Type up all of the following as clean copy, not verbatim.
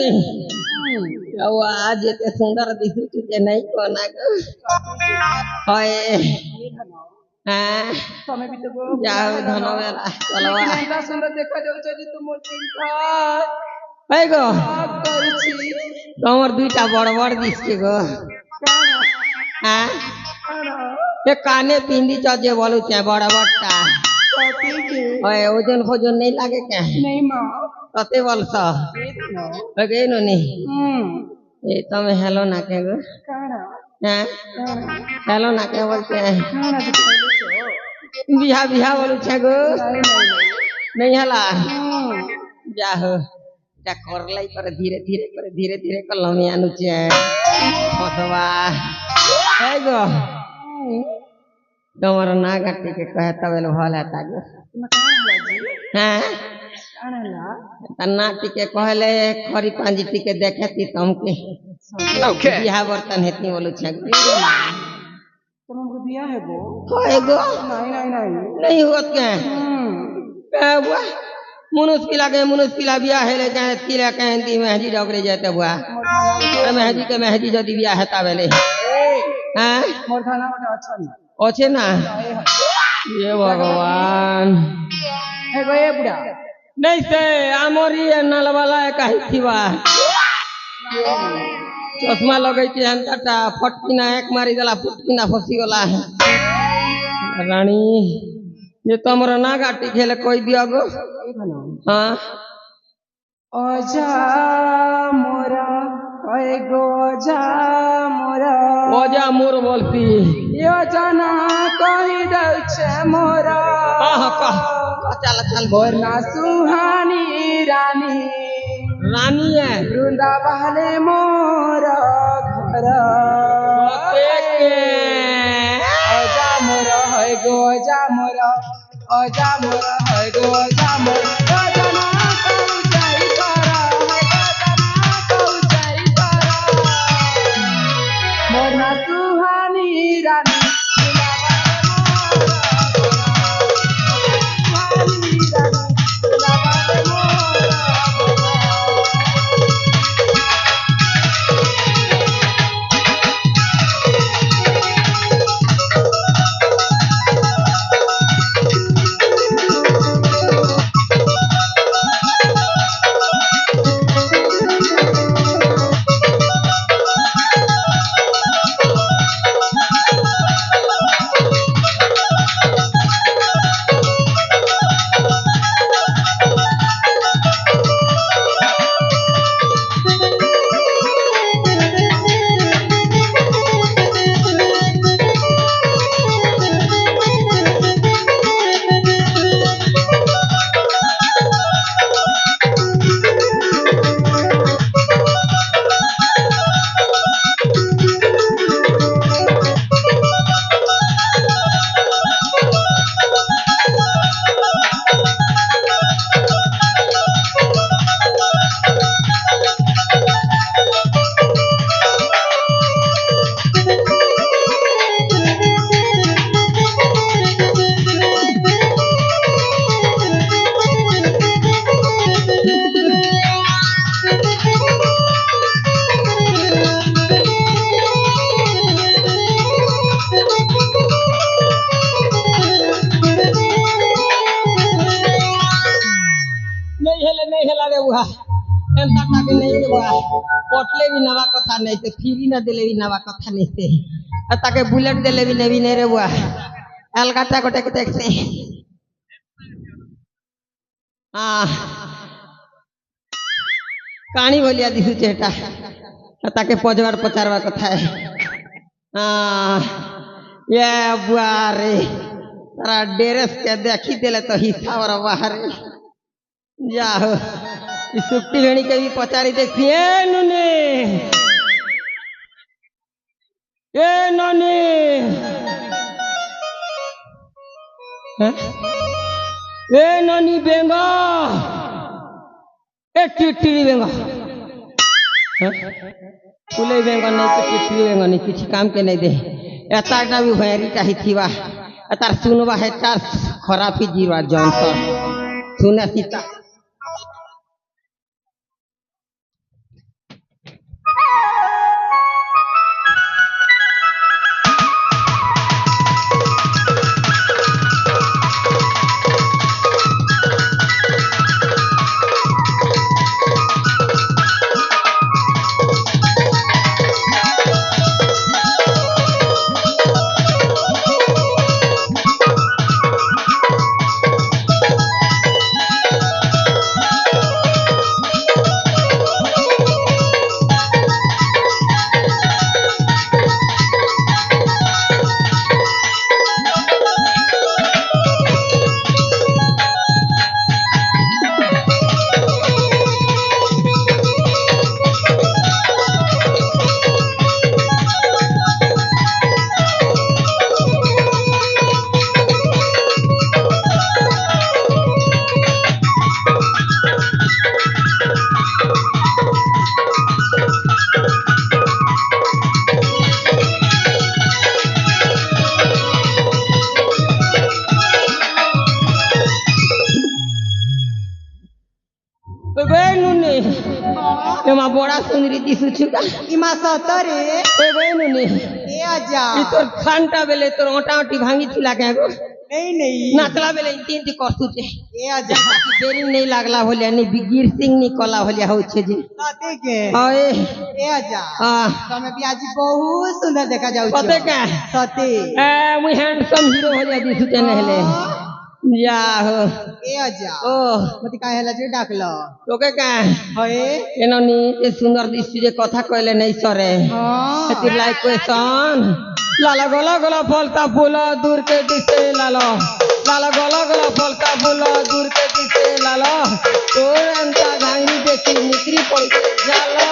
नी आज एते सुंदर दिसुछु जे नहीं कोना होय तमे भी तो जाओ धनवेला चलवा इतना सुंदर देखा जाउ छै जे तुम चिंता है गो करछि तमर दुईटा बड़ बड़ दिसके गो हां ए काने पिंदी छ जे बोलु छै बड़ बड़टा ओए ओजन फोजन नहीं लागे क्या नहीं मां कते बोलस लगे नो नी ए तमे हेलो ना के गो काना हां हेलो ना के बोलते हैं काना बिहा बिहा बोलु छै गो नहीं हला जाहो जा करलाई पर धीरे धीरे कलमी आनु छै फसवा है गो तमर नागटी के कहे तबेल भल हेता गो हां तना टिके कहले खरी पांजी टिके देखती तमके ओके बिहा बर्तन हेती बोलु छै तुमको दिया है वो है गो नहीं होत के बुआ मुनुस पिला बिया हेले चाहे तिला कहंती मेहदी डगरे जाते बुआ मेहदी जदी बिया हेता बेले हां मोर खाना ओटा अच्छा नहीं ओछे ना ये भगवान है गो ये बुढ़ा नहीं से आमोरी नल वाला कहि थीवा चश्मा लगे छी हंता फटकिना एक मारी देला फटकिना फसी गला रानी ये तमर नागाटी खेले कोई दिया गो हां ओजा मोरा ओए गो ओजा मोर बोलती यो जना कहि दल छे मोरा चल मोर ना सुहानी रानी है वृंदावन मोरा घर ओजा मोरा है गो ओजा मोरा है गो ओजा मोरा पटले भी नवा कथा नहीं थे फ्री न देले भी नवा कथा नहीं थे ताके बुलेट देले भी नहीं रे बुआ अलगाटा गोटे के देखते कहानी बोलिया दिसु चेटा ताके पजवार पचारवा कथा है ये बुआ रे तारा डेरेस के देखी देले तो हिस्सा और बाहर जाओ सुक्ति भेणी के भी पचारी देखती ए ननी ए ननी बेंगा ए टिटरी बेंगा कुले बेंगा नहीं तो टिटरी बेंगा नहीं किसी काम के नहीं दे एता भी भैरी चाही थीवा एतार सुनवा है तार खराब ही जीवा जौन सुना सीता एमा बड़ा सुंदरी दिसुछुका इमा सतरे ए बहनुनी ए आजा ई तोर खानटा बेले तोर ओटा ओटी भांगी थिला के गो नहीं नाचला बेले तीन ती करतुचे ए आजा देरी नहीं लागला होलिया नि बिगिर सिंह नि कला होलिया होछे जी सते के ओए ए आजा हां तमे भी आज बहुत सुंदर देखा जाउ कते के सते ए मुई हैंडसम हीरो होलिया दिसुचे नहले या हो ए आजा ओ मते काहे हला जे डाकलो तोके का होए एननी ए सुंदर दिसु जे कथा कहले नहीं सरे हां एतिर लाइक क्वेश्चन लाला गोला गोला फलता फूल दूर के दिसे लालो लाला गोला गोला फलता फूल दूर के दिसे लालो तोर अंता भांगी देखी निकरी पड़ी जाला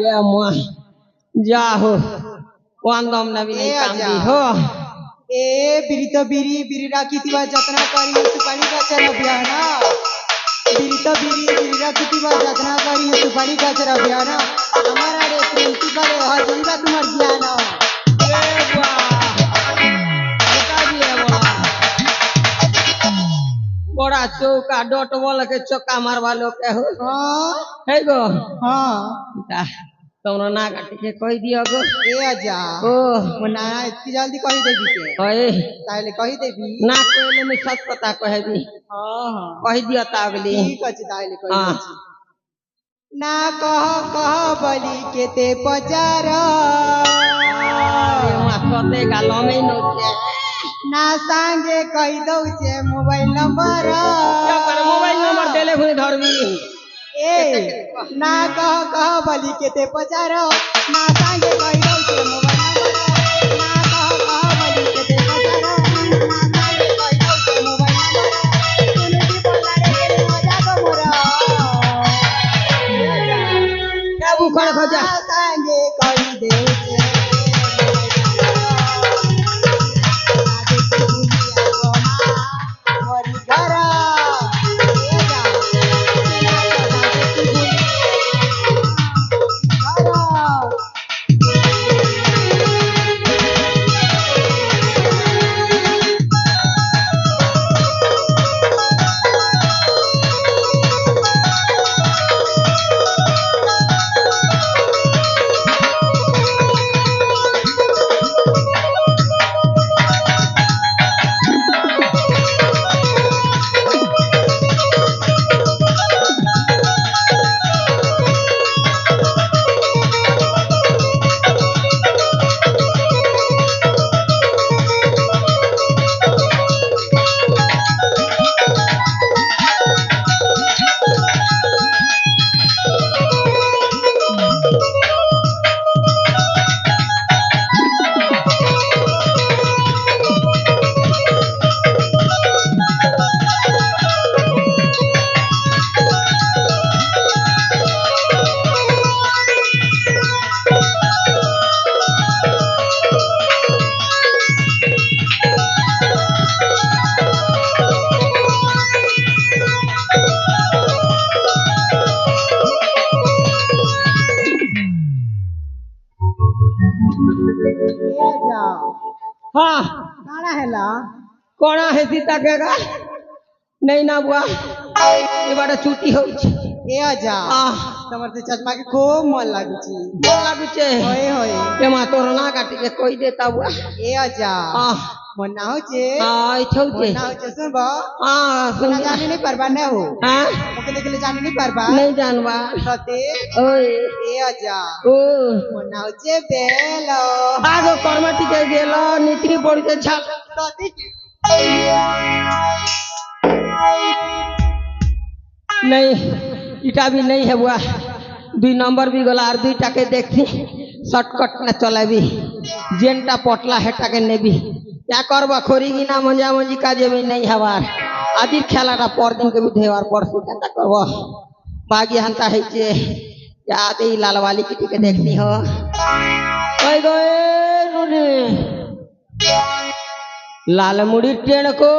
ये मुआ जा हो वांदम नबी नहीं काम दी हो ए बिरी तो बिरी बिरी राखीतिवा जतना करी सुपारी गाछर अभियान बिरी तो बिरी बिरी राखीतिवा जतना करी सुपारी गाछर अभियान हमारा रे प्रिंसिपल हजरीबा तुम्हार ज्ञान ए वाह बता दिए बड़ा चौका डॉट बॉल के चौका मारवा लो के हो हां है गो हां तोरा ना काटी के कह दियो गो ए आजा ओ मना इतनी जल्दी कही देबी के ओए ताले कही देबी ना कहले में सच पता कहबी हां हां कह दियो तागली ठीक अछि ताले कही हां ना कह बली के ते पचार मा सते गालो में नोचे ना संगे कही दउ छे मोबाइल नंबर क्या पर मोबाइल नंबर देले हुई धरबी ए ना कह बली के ते पचार ना संगे कही दउ छे मोबाइल नंबर ना कह बली के ते पचार ना संगे कही दउ छे मोबाइल नंबर तूने भी बोला रे मजा को मोरा क्या बुखर खजा ना संगे कही दउ छे हां काना हैला कोना है सीता केगा नहीं ना बुआ ये बड़ा छुट्टी हो ए आजा तमर से चश्मा के खूब मन लागु छी बोल लागु छे होय होय ये मा तोर ना काटी के कोई देता बुआ ए आजा मन ना हो छे छौ छे ना हो छे सुनबो सुन ना जाने नहीं परबा न हो हां ओके लेके जाने नहीं परबा नहीं जानवा सते ओए ए आजा ओ मन ना हो छे बेलो आगो कर्मटी के गेलो निकरी पड़ के छा सते नहीं इटा भी नहीं है बुआ 2 नंबर भी गला और 2 टाके देखी शॉर्टकट न चलाबी जेनटा पटला हेटा के नेबी क्या करबा खोरी की ना मंजा मंजी काजे में नहीं हवार आदि खेलाटा पर दिन के भी देवार परसु केता करबो बागी हंता है जे याद ही लाल वाली की के देखनी हो ओए गए नुने लाल मुड़ी ट्रेन को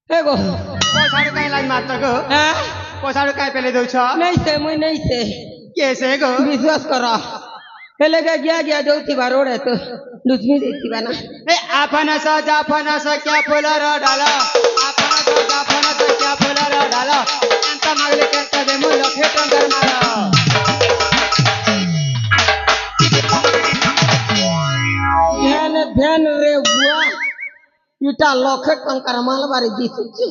हे गो पछाडि काई लाइन मार्छ गो हाँ पछाडि काई पेले दउछ नहीं से मुई नहीं से केसे गो विश्वास कर हेले गया गया जो थी रोड है तो लुचमी देखी बना ए आपनस जाफनस क्या फुल र डाल आपनस जाफनस क्या फुल र डाल अंत मागले केंत दे मु लखे टंकर मार ध्यान ध्यान रे बुआ इटा लखे टंकार माल बारी दिसुची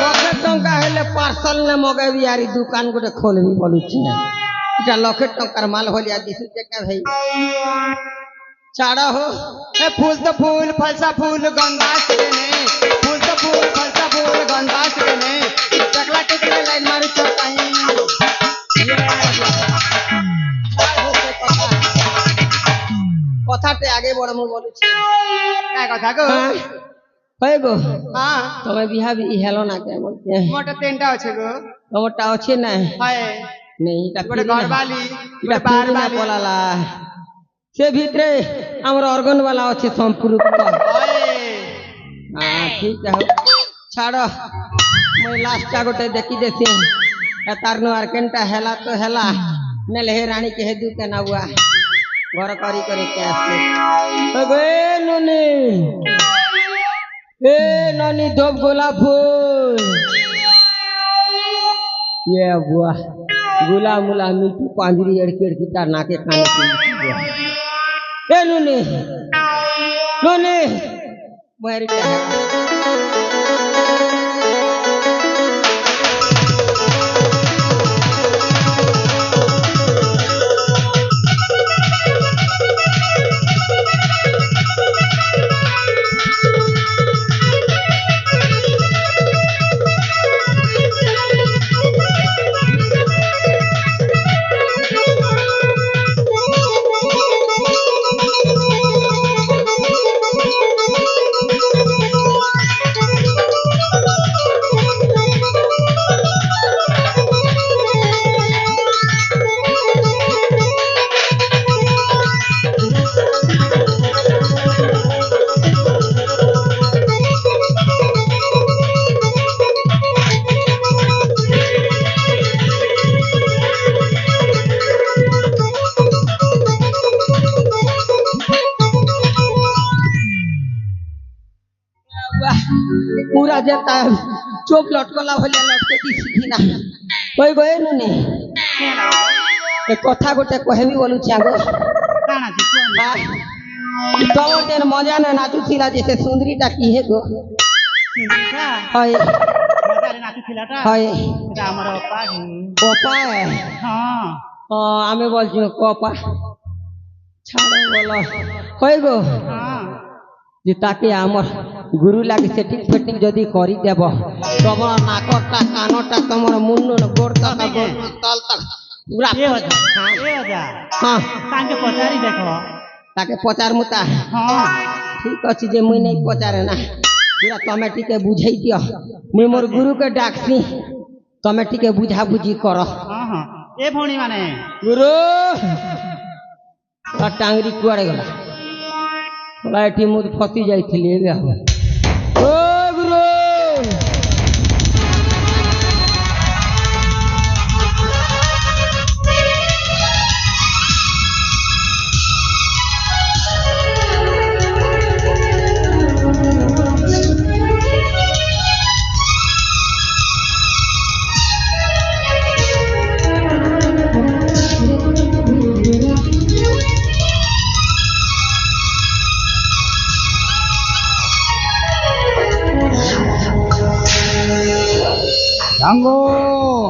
लखे टंका हेले पार्सल ने मगाबी यारी दुकान गोटे खोलबी बोलुची ना इटा लखे टंकार माल होलिया दिसुचे का भाई छाड़ा हो ए फूल तो फूल फलसा फूल गंगास के ने फूल तो फूल फलसा फूल गंगास के ने टकला टकला लाइन मारू छ कहीं কথাতে আগে বড় মু বলুছি काय কথা गो হয় গো हां তুমি বিহা বি হেলো না কে বলতে मोटा तेंटा আছে गो তোমারটা আছে না हाय নেই এটা गोटे घर वाली এটা गोटे बाहर পার वाली পলালা সে ভিতরে আমার অর্গন वाला আছে সম্পূর্ণ हाय হ্যাঁ ঠিক আছে ছাড়ো মই লাস্টটা গোটে দেখি দেছি তার নো আরকেনটা হেলা তো হেলা নেলে হে রানী কে হেদু কে না বুয়া ঘর করি করে কে আসছে ওবে ননি এ ননি ধপ গোলাপ ফুল ये बुआ गुला मुला मिट्टी पांजरी अड़की अड़की तार नाके खाने के लिए ए नूने नूने बाहर क्या है पूरा जता चोप लटकला भलिया लटके दिसी ना कई गए नुनी ए कथा गोटे कहबी बोलु छागो काना छी तोर देन मजा ना नाचु थिला जैसे सुंदरीटा की हे गो सुंदरीटा हाय मजारे नाचु थिलाटा हाय এটা আমার অপা कोपा हां आमे बोलছি कोपा ছাড়ো বলো কই গো हां যে তাকে আমার গুরু লাগি সেটিং ফেটিং যদি করি দেব তোমার নাকটা কানটা তোমার মুন্ডন গোড়টা তলটা পুরা এ হজা হ্যাঁ তাকে পচারি দেখো তাকে পচার মুতা हां ঠিক আছে যে মুই নাই পচারে না পুরা তুমি টিকে বুঝাই দিও মুই মোর গুরুকে ডাকছি তুমি টিকে বুঝা বুঝি কর हां हां ए भौणी माने গুরু টাঙ্গরি কুয়াড়ে গলা এটি মু ফসি যাইছিলি ଏବେ ও গুরু Django